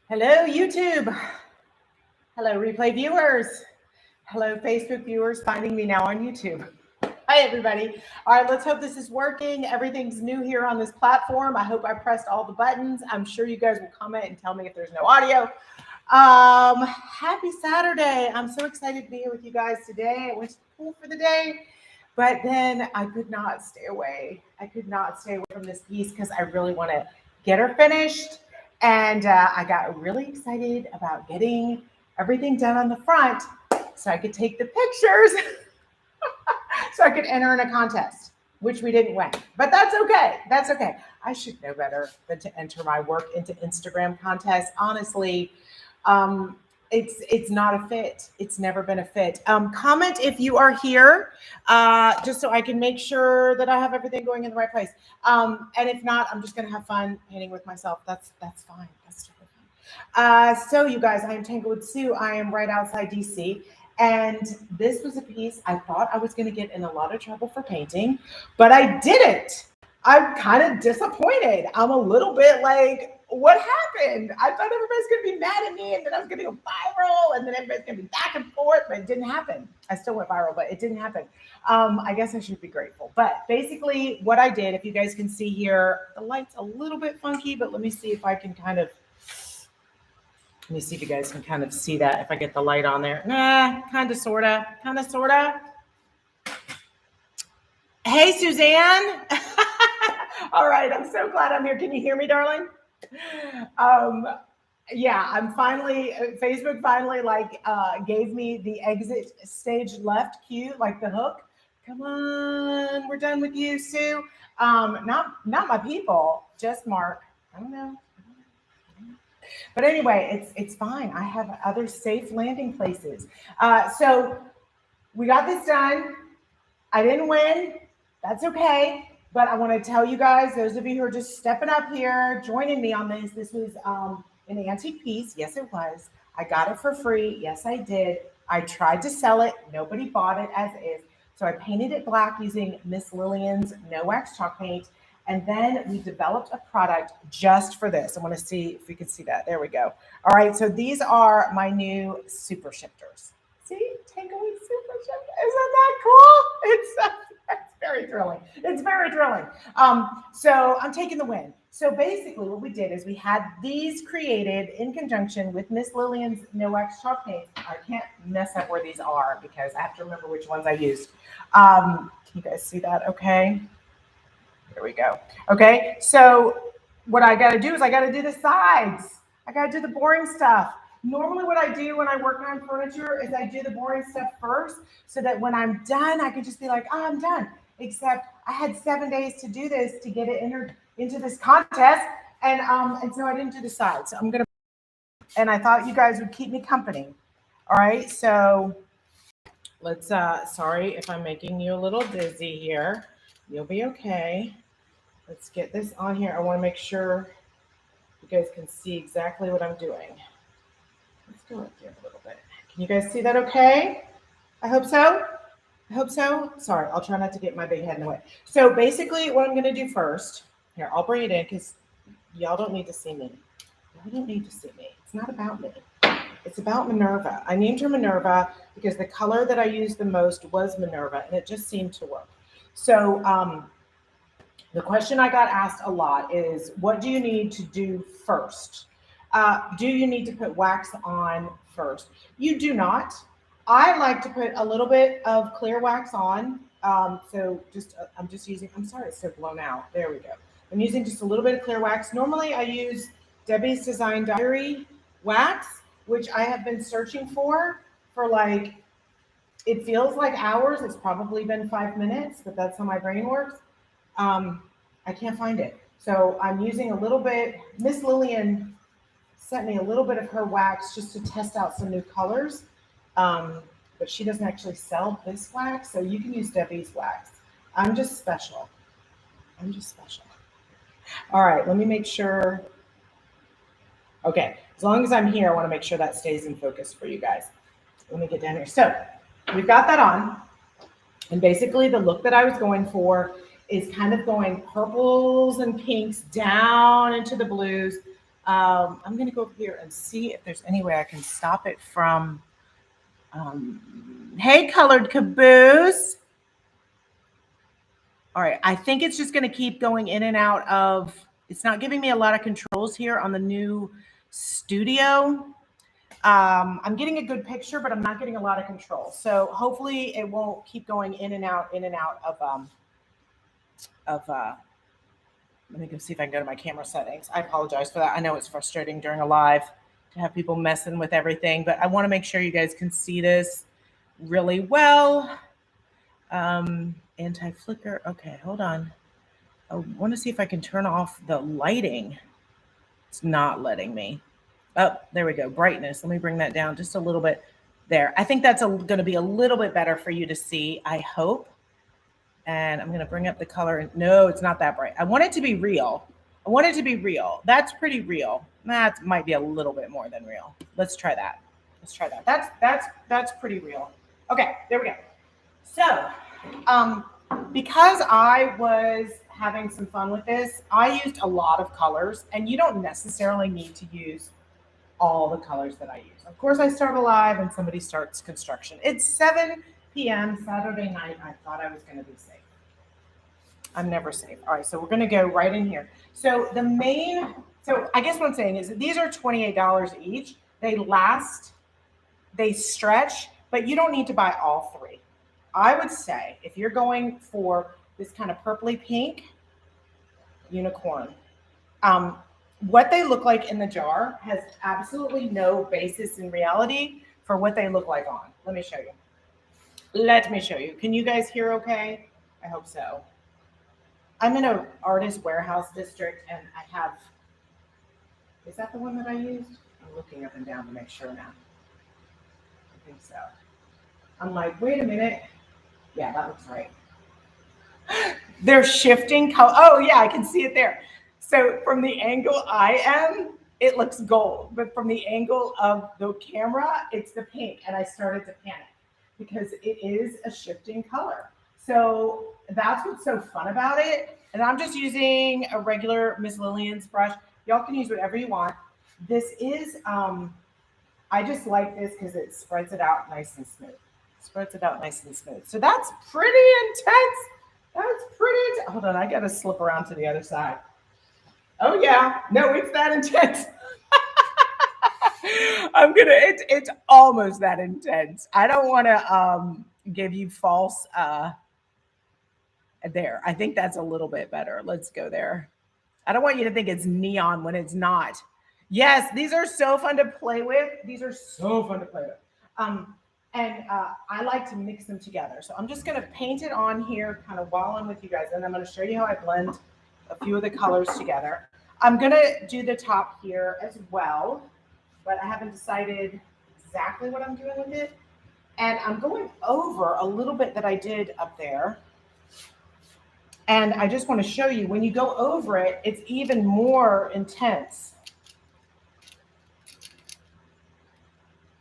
Hello, YouTube. Hello, replay viewers. Hello, Facebook viewers finding me now on YouTube. Hi, everybody. All right, let's hope this is working. Everything's new here on this platform. I hope I pressed all the buttons. I'm sure you guys will comment and tell me if there's no audio. Happy Saturday. I'm so excited to be here with you guys today. I went to the pool for the day, but then I could not stay away. I could not stay away from this piece because I really want to get her finished. And I got really excited about getting everything done on the front so I could take the pictures so I could enter in a contest, which we didn't win. But that's okay. That's okay. I should know better than to enter my work into Instagram contests. Honestly, it's not a fit. It's never been a fit. Comment if you are here, just so I can make sure that I have everything going in the right place. And if not, I'm just gonna have fun painting with myself. That's fine. That's totally fine. So you guys, I am Tanglewood Sue. I am right outside DC. And this was a piece I thought I was going to get in a lot of trouble for painting, but I didn't. I'm kind of disappointed. I'm a little bit like, what happened? I thought everybody's going to be mad at me and then I was going to go viral and then everybody's going to be back and forth, but it didn't happen. I still went viral, but it didn't happen. I guess I should be grateful. But basically what I did, if you guys can see here, the light's a little bit funky, but let me see if I can let me see if you guys can kind of see that if I get the light on there. Nah, kind of, sort of. Hey, Suzanne. All right, I'm so glad I'm here. Can you hear me, darling? Yeah, I'm finally, Facebook finally gave me the exit stage left cue, like the hook. Come on, we're done with you, Sue. Not my people, just Mark. I don't know. But anyway, it's fine. I have other safe landing places. So we got this done. I didn't win. That's okay. But I want to tell you guys, those of you who are just stepping up here, joining me on this was an antique piece. Yes, it was. I got it for free. Yes, I did. I tried to sell it. Nobody bought it as is. So I painted it black using Miss Lillian's no wax chalk paint. And then we developed a product just for this. I want to see if we can see that. There we go. All right, so these are my new super shifters. See, Tanglewood super shifter. Isn't that cool? It's very thrilling. It's very thrilling. So I'm taking the win. So basically what we did is we had these created in conjunction with Miss Lillian's no wax chalk paint. I can't mess up where these are because I have to remember which ones I used. Can you guys see that okay? There we go. Okay, so what I got to do is I got to do the sides. I got to do the boring stuff. Normally what I do when I work on furniture is I do the boring stuff first so that when I'm done, I can just be like, oh, I'm done. Except I had 7 days to do this to get it entered into this contest. And so I didn't do the sides. So I'm going to, and I thought you guys would keep me company. All right, so let's, sorry if I'm making you a little dizzy here. You'll be okay. Let's get this on here. I want to make sure you guys can see exactly what I'm doing. Let's go up here a little bit. Can you guys see that okay? I hope so. I hope so. Sorry, I'll try not to get my big head in the way. So basically what I'm going to do first, here, I'll bring it in because y'all don't need to see me. Y'all don't need to see me. It's not about me. It's about Minerva. I named her Minerva because the color that I used the most was Minerva, and it just seemed to work. So the question I got asked a lot is, what do you need to do first? Do you need to put wax on first? You do not. I like to put a little bit of clear wax on. So I'm just using, I'm sorry, it's so blown out. There we go. I'm using just a little bit of clear wax. Normally I use Debbie's Design Diary wax, which I have been searching for like, it feels like hours. It's probably been 5 minutes, but that's how my brain works. I can't find it. So I'm using a little bit. Miss Lillian sent me a little bit of her wax just to test out some new colors. But she doesn't actually sell this wax, so you can use Debbie's wax. I'm just special. I'm just special. All right, let me make sure. Okay, as long as I'm here, I want to make sure that stays in focus for you guys. Let me get down here. So we've got that on. And basically the look that I was going for is kind of going purples and pinks down into the blues. I'm going to go over here and see if there's any way I can stop it from. Hey, colored caboose. All right, I think it's just going to keep going in and out of, it's not giving me a lot of controls here on the new studio. I'm getting a good picture, but I'm not getting a lot of control. So hopefully it won't keep going in and out of let me go see if I can go to my camera settings. I apologize for that. I know it's frustrating during a live to have people messing with everything, but I want to make sure you guys can see this really well. Anti-flicker. Okay, hold on. I want to see if I can turn off the lighting. It's not letting me. Oh, there we go. Brightness. Let me bring that down just a little bit there. I think that's going to be a little bit better for you to see, I hope. And I'm going to bring up the color. No, it's not that bright. I want it to be real. I want it to be real. That's pretty real. That might be a little bit more than real. Let's try that. Let's try that. That's pretty real. Okay, there we go. So, because I was having some fun with this, I used a lot of colors, and you don't necessarily need to use all the colors that I use. Of course, I start a live and somebody starts construction. It's 7 p.m. Saturday night. I thought I was going to be safe. I'm never safe. All right, so we're going to go right in here. So I guess what I'm saying is that these are $28 each. They last, they stretch, but you don't need to buy all three. I would say if you're going for this kind of purpley pink unicorn, what they look like in the jar has absolutely no basis in reality for what they look like on. Let me show you. Let me show you. Can you guys hear okay? I hope so. I'm in an artist warehouse district, and I have, is that the one that I used? I'm looking up and down to make sure now. I think so. I'm like, wait a minute. Yeah, that looks right. They're shifting color. Oh yeah, I can see it there. So from the angle I am, it looks gold, but from the angle of the camera, it's the pink. And I started to panic because it is a shifting color. So that's what's so fun about it. And I'm just using a regular Miss Lillian's brush. Y'all can use whatever you want. This is, I just like this because it spreads it out nice and smooth. Spreads it out nice and smooth. So that's pretty intense. That's pretty intense. Hold on, I got to slip around to the other side. Oh yeah, no, it's that intense. It's almost that intense. I don't want to give you false, there. I think that's a little bit better. Let's go there. I don't want you to think it's neon when it's not. Yes, these are so fun to play with. These are so fun to play with. I like to mix them together. So I'm just going to paint it on here kind of while I'm with you guys. And I'm going to show you how I blend a few of the colors together. I'm going to do the top here as well, but I haven't decided exactly what I'm doing with it. And I'm going over a little bit that I did up there. And I just want to show you, when you go over it, it's even more intense.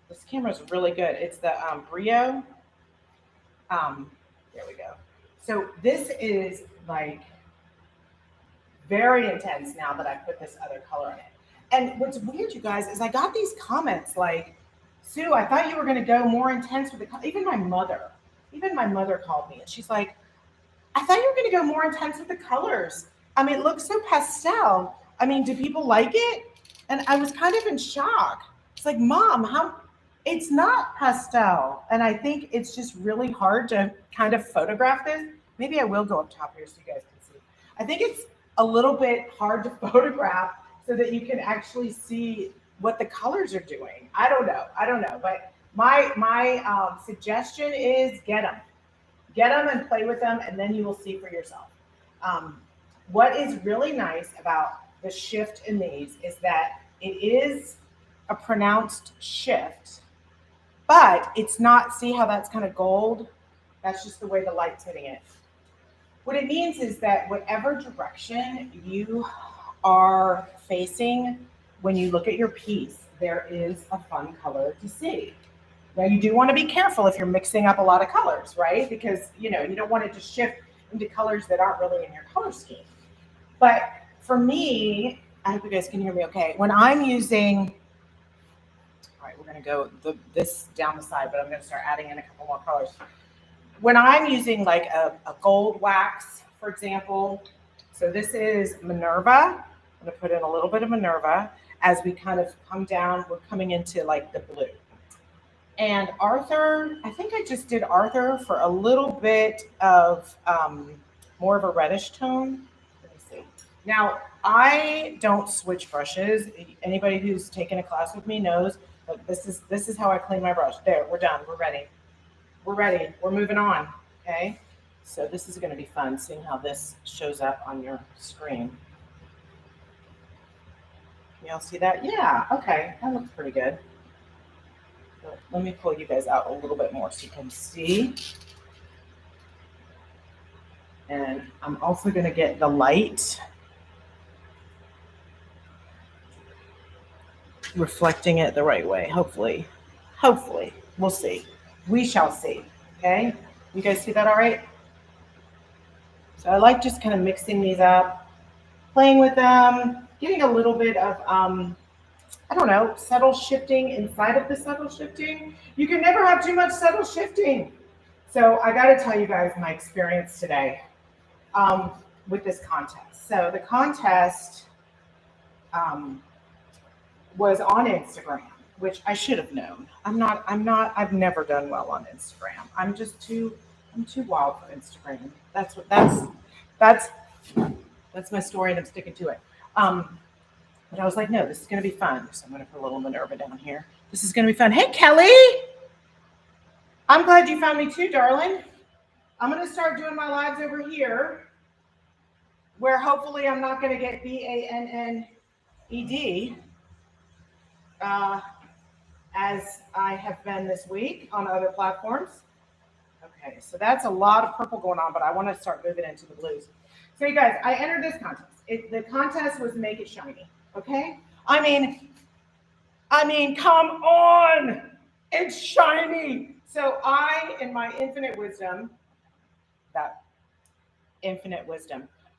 This camera is really good. It's the Brio. There we go. So this is like very intense now that I put this other color in it. And what's weird, you guys, is I got these comments like, Sue, I thought you were going to go more intense with the color. Even my mother called me and she's like, I thought you were going to go more intense with the colors. I mean, it looks so pastel. I mean, do people like it? And I was kind of in shock. It's like, Mom, it's not pastel. And I think it's just really hard to kind of photograph this. Maybe I will go up top here so you guys can see. I think it's a little bit hard to photograph so that you can actually see what the colors are doing. I don't know. But my suggestion is get them and play with them, and then you will see for yourself. What is really nice about the shift in these is that it is a pronounced shift, but it's not, see how that's kind of gold? That's just the way the light's hitting it. What it means is that whatever direction you are facing when you look at your piece, there is a fun color to see. Now, you do want to be careful if you're mixing up a lot of colors, right? Because, you don't want it to shift into colors that aren't really in your color scheme. But for me, I hope you guys can hear me okay. When I'm using, all right, we're going to go this down the side, but I'm going to start adding in a couple more colors. When I'm using like a gold wax, for example, so this is Minerva. I'm going to put in a little bit of Minerva as we kind of come down. We're coming into like the blue. And Arthur, I think I just did Arthur for a little bit of more of a reddish tone. Let me see. Now, I don't switch brushes. Anybody who's taken a class with me knows that this is how I clean my brush. There, we're done. We're ready. We're ready. We're moving on. Okay. So this is going to be fun seeing how this shows up on your screen. Can y'all see that? Yeah. Okay. That looks pretty good. So let me pull you guys out a little bit more so you can see. And I'm also going to get the light reflecting it the right way. Hopefully, we'll see. We shall see. Okay. You guys see that all right? So I like just kind of mixing these up, playing with them, getting a little bit of, I don't know, subtle shifting inside of the subtle shifting. You can never have too much subtle shifting. So I got to tell you guys my experience today with this contest. So the contest was on Instagram, which I should have known. I've never done well on Instagram. I'm too wild for Instagram. That's my story, and I'm sticking to it. But I was like, no, this is going to be fun. So I'm going to put a little Minerva down here. This is going to be fun. Hey, Kelly. I'm glad you found me too, darling. I'm going to start doing my lives over here where hopefully I'm not going to get banned as I have been this week on other platforms. Okay, so that's a lot of purple going on, but I want to start moving into the blues. So you guys, I entered this contest. The contest was make it shiny. Okay, I mean, come on, it's shiny. So I, in my infinite wisdom,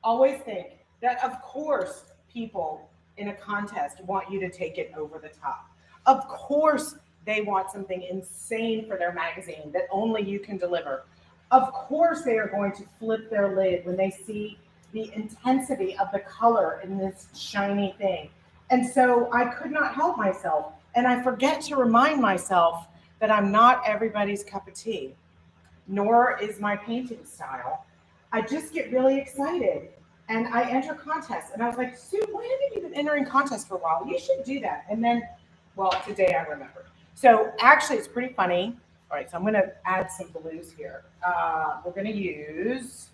always think that of course people in a contest want you to take it over the top. Of course they want something insane for their magazine that only you can deliver. Of course they are going to flip their lid when they see the intensity of the color in this shiny thing. And so I could not help myself. And I forget to remind myself that I'm not everybody's cup of tea, nor is my painting style. I just get really excited and I enter contests. And I was like, Sue, why haven't you been entering contests for a while? You should do that. And then, well, today I remembered. So actually it's pretty funny. All right, so I'm going to add some blues here. We're going to use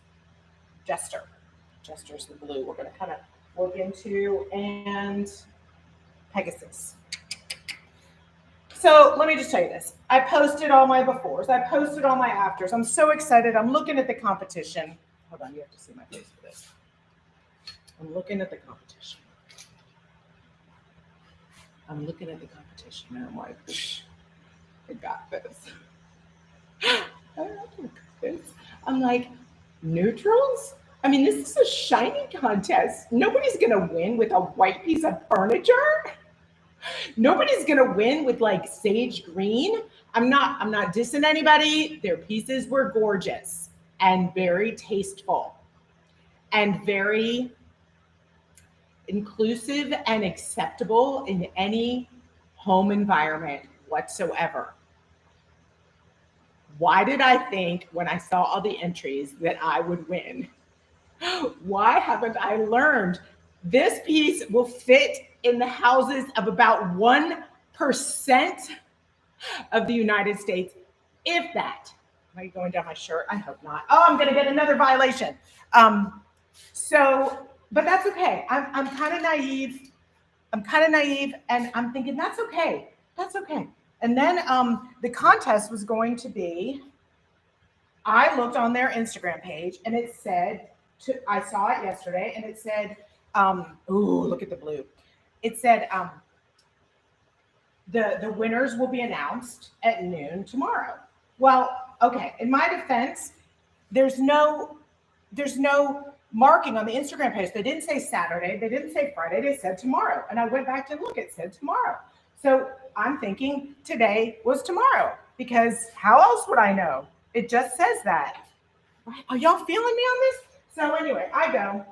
Jester. Jester's the blue we're going to kind of look into, and Pegasus. So let me just tell you this. I posted all my befores. I posted all my afters. I'm so excited. I'm looking at the competition. Hold on, you have to see my face for this. I'm looking at the competition. And I'm like, I got this. I got this. I'm like, neutrals? I mean, this is a shiny contest. Nobody's going to win with a white piece of furniture. Nobody's going to win with like sage green. I'm not dissing anybody. Their pieces were gorgeous and very tasteful and very inclusive and acceptable in any home environment whatsoever. Why did I think when I saw all the entries that I would win? Why haven't I learned? This piece will fit in the houses of about 1% of the United States, if that. Am I going down my shirt? I hope not. Oh, I'm going to get another violation. But that's okay. I'm kind of naive. And I'm thinking, that's okay. That's okay. And then the contest was going to be, I looked on their Instagram page and it said, I saw it yesterday and it said, ooh, look at the blue. It said, the winners will be announced at noon tomorrow. Well, okay. In my defense, there's no marking on the Instagram page. They didn't say Saturday. They didn't say Friday. They said tomorrow. And I went back to look. It said tomorrow. So I'm thinking today was tomorrow because how else would I know? It just says that. Are y'all feeling me on this? So anyway, I go.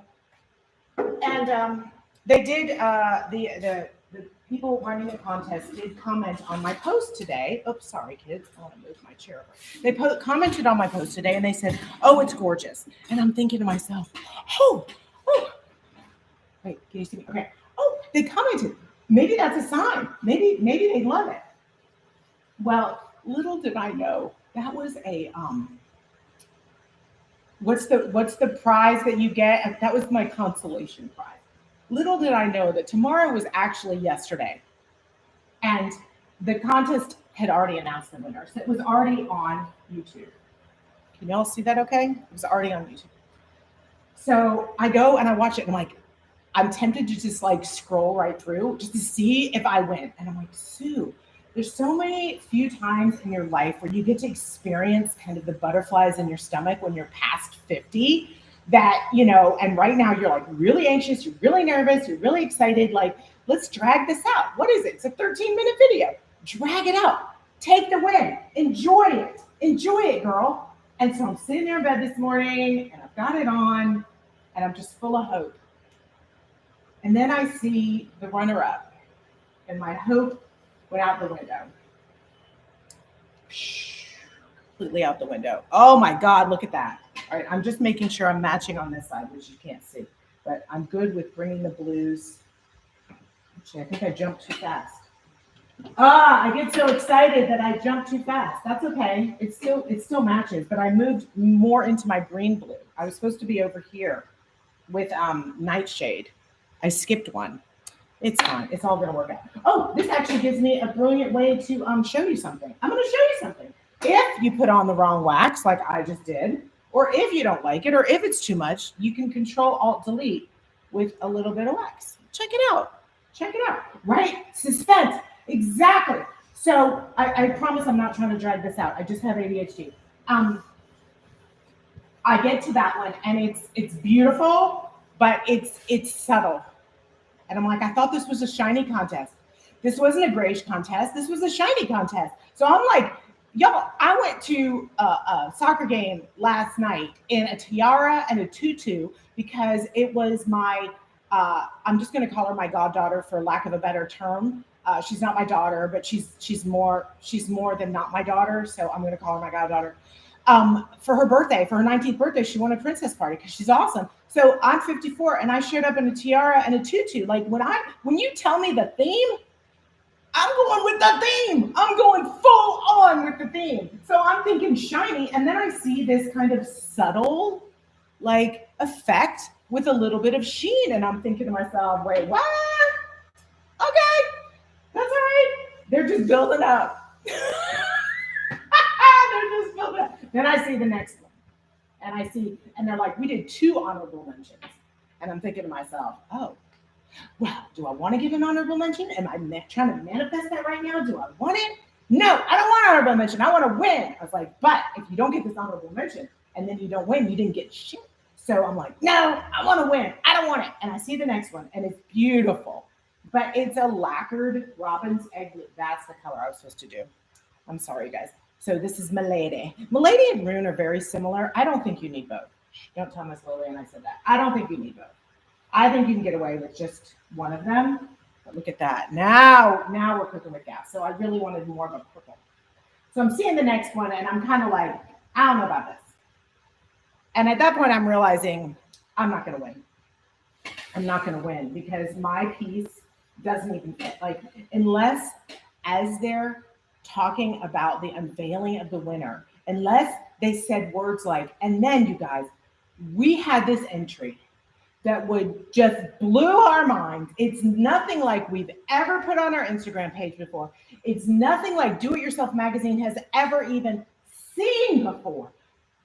And they did, the people running the contest did comment on my post today. Oops, sorry, kids. I want to move my chair over. They commented on my post today and they said, oh, it's gorgeous. And I'm thinking to myself, oh, wait, can you see me? Okay. Oh, they commented. Maybe that's a sign. Maybe they love it. Well, little did I know that was a, what's the prize that you get? That was my consolation prize. Little did I know that tomorrow was actually yesterday. And the contest had already announced the winner. So it was already on YouTube. Can y'all see that okay? It was already on YouTube. So I go and I watch it and I'm like, I'm tempted to just like scroll right through just to see if I win. And I'm like, Sue, there's so many few times in your life where you get to experience kind of the butterflies in your stomach when you're past 50 that, you know, and right now you're like really anxious, you're really nervous, you're really excited. Like, let's drag this out. What is it? It's a 13-minute video. Drag it out. Take the win. Enjoy it. Enjoy it, girl. And so I'm sitting there in bed this morning and I've got it on and I'm just full of hope. And then I see the runner-up and my hope went out the window. Completely out the window. Oh my God, look at that. All right, I'm just making sure I'm matching on this side, which you can't see. But I'm good with bringing the blues. Actually, I think I jumped too fast. I get so excited that I jumped too fast. That's okay. It still matches, but I moved more into my green blue. I was supposed to be over here with Nightshade. I skipped one. It's fine. It's all going to work out. Oh, this actually gives me a brilliant way to show you something. I'm going to show you something. If you put on the wrong wax, like I just did, or if you don't like it, or if it's too much, you can Control-Alt-Delete with a little bit of wax. Check it out. Check it out. Right? Suspense. Exactly. So I promise I'm not trying to drag this out. I just have ADHD. I get to that one, and it's beautiful, but it's subtle. And I'm like, I thought this was a shiny contest. This wasn't a grayish contest. This was a shiny contest. So I'm like, y'all, I went to a soccer game last night in a tiara and a tutu because it was my, I'm just going to call her my goddaughter for lack of a better term. She's not my daughter, but she's more than not my daughter. So I'm going to call her my goddaughter. For her birthday, for her 19th birthday, she won a princess party because she's awesome. So I'm 54 and I showed up in a tiara and a tutu. Like when you tell me the theme, I'm going with the theme. I'm going full on with the theme. So I'm thinking shiny. And then I see this kind of subtle like effect with a little bit of sheen. And I'm thinking to myself, wait, what? Okay, that's all right. They're just building up. They're just building up. Then I see the next one. And they're like, we did 2 honorable mentions. And I'm thinking to myself, oh, well, do I want to give an honorable mention? Am I trying to manifest that right now? Do I want it? No, I don't want an honorable mention. I want to win. I was like, but if you don't get this honorable mention and then you don't win, you didn't get shit. So I'm like, no, I want to win. I don't want it. And I see the next one and it's beautiful, but it's a lacquered robin's egg. That's the color I was supposed to do. I'm sorry, you guys. So this is Milady. Milady and Rune are very similar. I don't think you need both. Don't tell Miss Lillian I said that. I don't think you need both. I think you can get away with just one of them. But look at that. Now we're cooking with gas. So I really wanted more of a purple. So I'm seeing the next one and I'm kind of like, I don't know about this. And at that point, I'm realizing I'm not going to win. I'm not going to win because my piece doesn't even fit. Like, unless as they're talking about the unveiling of the winner, unless they said words like, and then you guys, we had this entry that would just blew our minds. It's nothing like we've ever put on our Instagram page before. It's nothing like Do It Yourself magazine has ever even seen before.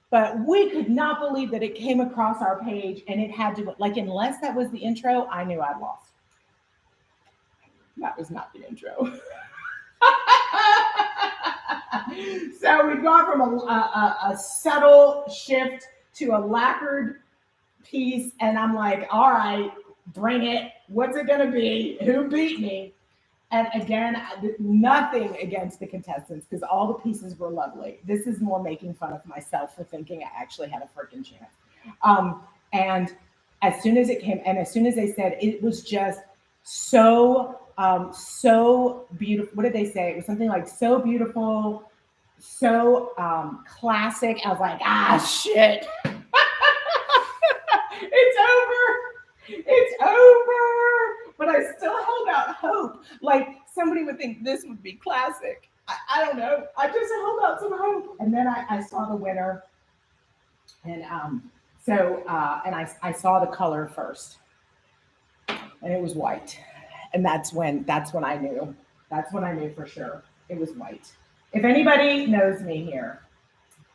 But we could not believe that it came across our page and it had to, like, unless that was the intro, I knew I'd lost. That was not the intro. So we've gone from a subtle shift to a lacquered piece, and I'm like, all right, bring it. What's it gonna be? Who beat me? And again, nothing against the contestants because all the pieces were lovely. This is more making fun of myself for thinking I actually had a freaking chance. And as soon as it came, and as soon as they said it was just so beautiful. What did they say? It was something like so beautiful, so classic. I was like, ah, shit. It's over. It's over. But I still held out hope. Like somebody would think this would be classic. I don't know. I just held out some hope. And then I saw the winner. And I saw the color first. And it was white. And that's when I knew. That's when I knew for sure it was white. If anybody knows me here,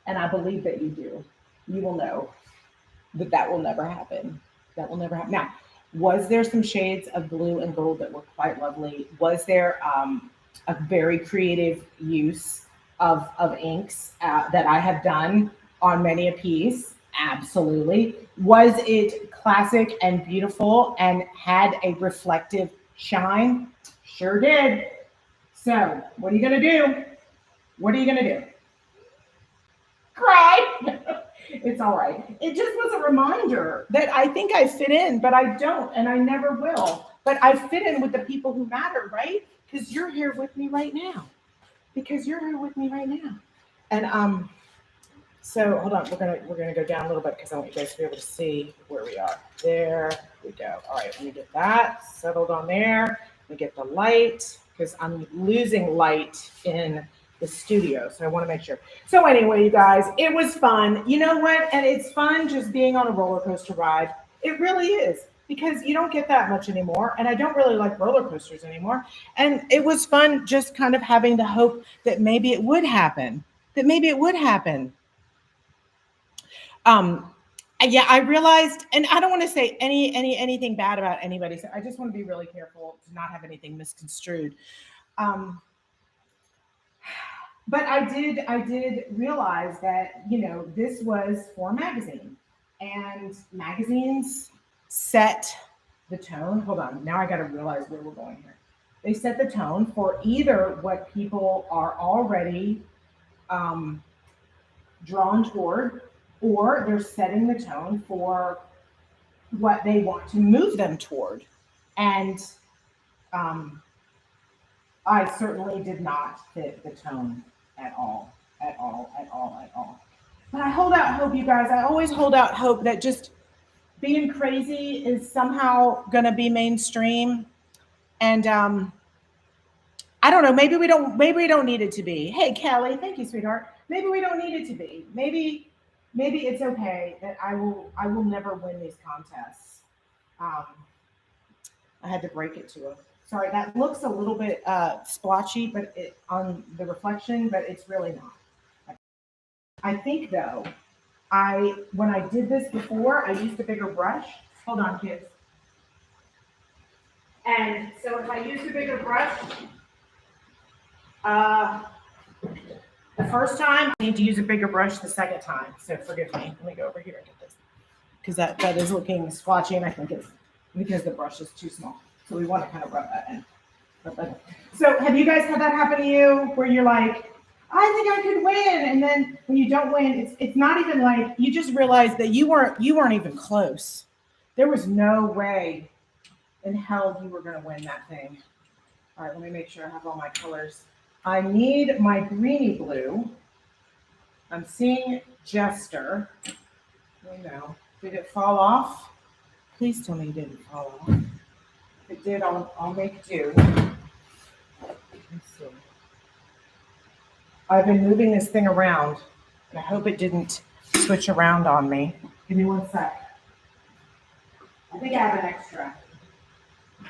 and I believe that you do, you will know that will never happen. That will never happen. Now, was there some shades of blue and gold that were quite lovely? Was there a very creative use of inks that I have done on many a piece? Absolutely. Was it classic and beautiful and had a reflective shine? Sure did. So, what are you going to do? What are you going to do? Cry? It's all right. It just was a reminder that I think I fit in, but I don't, and I never will. But I fit in with the people who matter, right? Because you're here with me right now. And so hold on, we're gonna go down a little bit because I want you guys to be able to see where we are. There we go. All right, let me get that settled on there. Let me get the light because I'm losing light in the studio, so I want to make sure. So anyway, you guys, it was fun. You know what? And it's fun just being on a roller coaster ride. It really is because you don't get that much anymore, and I don't really like roller coasters anymore. And it was fun just kind of having the hope that maybe it would happen. Yeah, I realized, and I don't want to say anything bad about anybody. So I just want to be really careful to not have anything misconstrued. But I did realize that, this was for a magazine, and magazines set the tone. Hold on. Now I got to realize where we're going here. They set the tone for either what people are already drawn toward, or they're setting the tone for what they want to move them toward. And I certainly did not fit the tone at all. But I hold out hope, you guys. I always hold out hope that just being crazy is somehow going to be mainstream. And I don't know. Maybe we don't need it to be. Hey, Kelly, thank you, sweetheart. Maybe we don't need it to be. Maybe it's okay that I will never win these contests. I had to break it to him. Sorry, that looks a little bit splotchy, but on the reflection, but it's really not. I think though, when I did this before, I used a bigger brush. Hold on, kids. And so if I used a bigger brush, the first time, I need to use a bigger brush the second time. So forgive me. Let me go over here and get this. Because that is looking splotchy, and I think it's because the brush is too small. So we want to kind of rub that in. So have you guys had that happen to you where you're like, I think I could win, and then when you don't win, it's not even like you just realize that you weren't even close. There was no way in hell you were going to win that thing. All right, let me make sure I have all my colors. I need my greeny blue. I'm seeing Jester. Oh no, did it fall off? Please tell me it didn't fall off. If it did, I'll make do. Let's see. I've been moving this thing around, and I hope it didn't switch around on me. Give me 1 sec. I think I have an extra.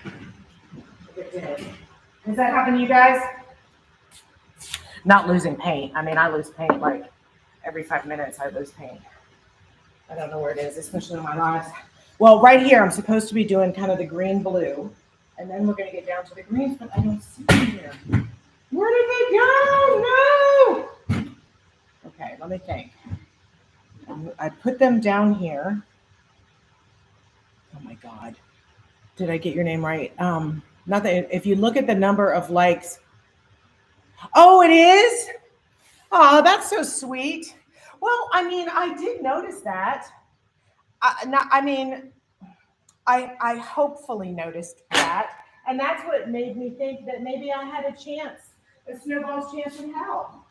If it did. Does that happen to you guys? Not losing paint. I mean, I lose paint like every 5 minutes. I lose paint. I don't know where it is, especially in my lives. Well, right here, I'm supposed to be doing kind of the green blue, and then we're going to get down to the greens, but I don't see them here. Where did they go? No! Okay, let me think. I put them down here. my God. Did I get your name right? Not that if you look at the number of likes. Oh, it is? Oh, that's so sweet. Well, I mean, I did notice that. I mean, I hopefully noticed that. And that's what made me think that maybe I had a chance, a snowball's chance in hell.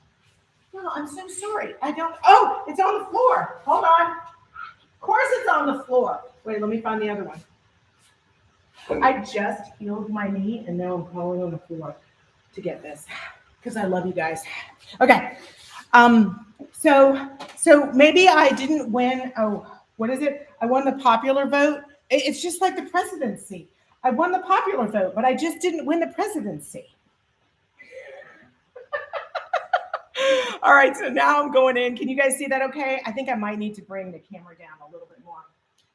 No, I'm so sorry. I don't. Oh, it's on the floor. Hold on. Of course it's on the floor. Wait, let me find the other one. I just healed my knee and now I'm crawling on the floor to get this because I love you guys. Okay. So maybe I didn't win. Oh, what is it? I won the popular vote. It's just like the presidency. I won the popular vote, but I just didn't win the presidency. All right, so now I'm going in. Can you guys see that okay? I think I might need to bring the camera down a little bit more.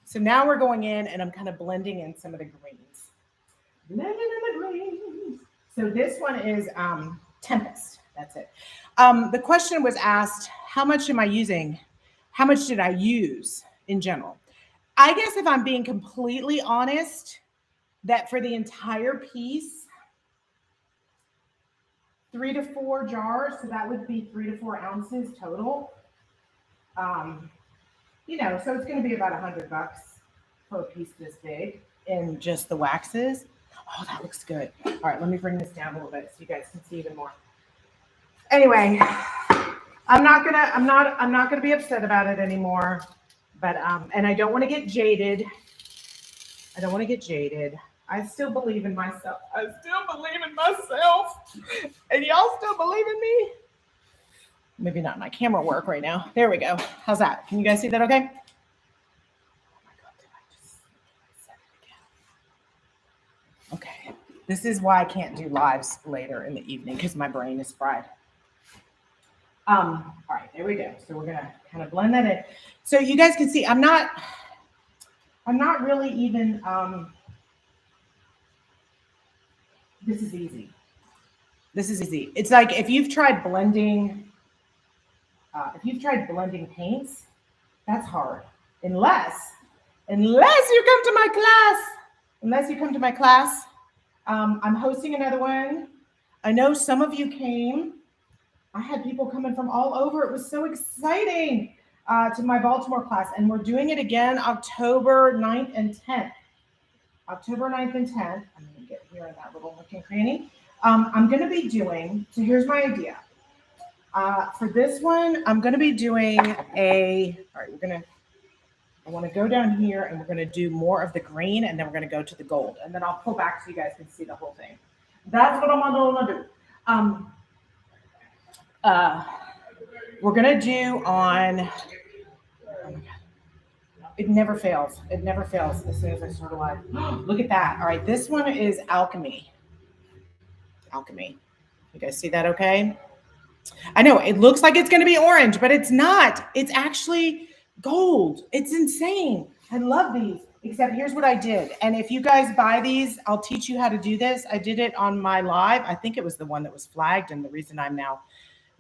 So now we're going in and I'm kind of blending in some of the greens. Blending in the greens. So this one is Tempest. That's it. The question was asked, how much am I using? How much did I use in general? I guess if I'm being completely honest, that for the entire piece, 3 to 4 jars, so that would be 3 to 4 ounces total. You know, so it's going to be about $100 for a piece this big in just the waxes. Oh, that looks good. All right, let me bring this down a little bit so you guys can see even more. Anyway, I'm not gonna be upset about it anymore. But and I don't want to get jaded. I don't want to get jaded. I still believe in myself. I still believe in myself. And y'all still believe in me? Maybe not my camera work right now. There we go. How's that? Can you guys see that okay? Oh my God, did I just set it again? Okay. This is why I can't do lives later in the evening because my brain is fried. All right, there we go. So we're gonna kind of blend that in. So you guys can see I'm not really even this is easy. This is easy. It's like if you've tried blending paints, that's hard. Unless you come to my class. Unless you come to my class. I'm hosting another one. I know some of you came. I had people coming from all over. It was so exciting to my Baltimore class. And we're doing it again October 9th and 10th. October 9th and 10th. I'm going to get here in that little nook and cranny. I'm going to be doing, so here's my idea. For this one, I'm going to be doing all right, I want to go down here and we're going to do more of the green and then we're going to go to the gold. And then I'll pull back so you guys can see the whole thing. That's what I'm going to do. We're going to do on, oh my God. It never fails. It never fails as soon as I start a live. Look at that. All right, this one is Alchemy. Alchemy. You guys see that okay? I know it looks like it's going to be orange, but it's not. It's actually gold. It's insane. I love these, except here's what I did. And if you guys buy these, I'll teach you how to do this. I did it on my live. I think it was the one that was flagged and the reason I'm now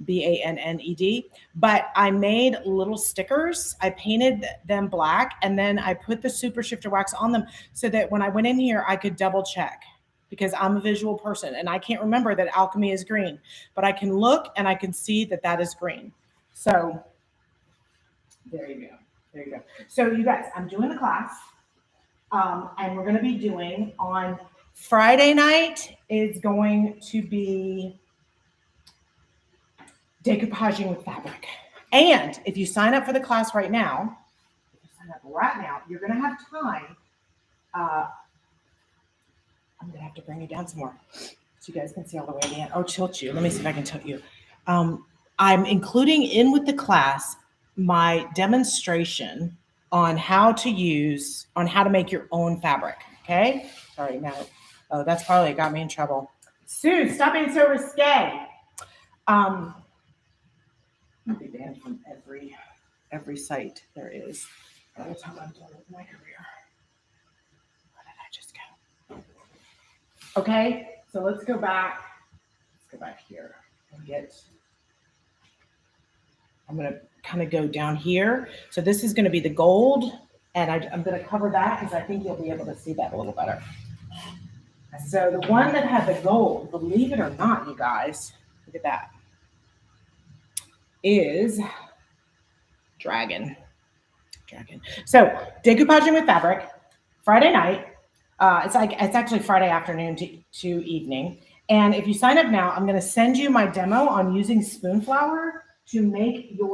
BANNED, but I made little stickers. I painted them black and then I put the super shifter wax on them so that when I went in here, I could double check because I'm a visual person and I can't remember that Alchemy is green, but I can look and I can see that that is green. So there you go. There you go. So you guys, I'm doing the class and we're going to be doing on Friday night is going to be decoupaging with fabric. And if you sign up for the class right now, you're going to have time. I'm going to have to bring you down some more so you guys can see all the way in. Oh, tilt you. Let me see if I can tilt you. I'm including in with the class my demonstration on how to make your own fabric. Okay. Sorry. Now, oh, that's probably got me in trouble. Sue, stop being so risque. I'll be banned from every site there is by the time I'm done with my career. Where did I just go? Okay, so let's go back. Let's go back here and I'm going to kind of go down here. So this is going to be the gold And I'm going to cover that because I think you'll be able to see that a little better. So the one that had the gold, believe it or not, you guys, look at that, is Dragon. So decoupaging with fabric, Friday night. It's actually Friday afternoon to evening. And if you sign up now, I'm going to send you my demo on using spoon flour to make your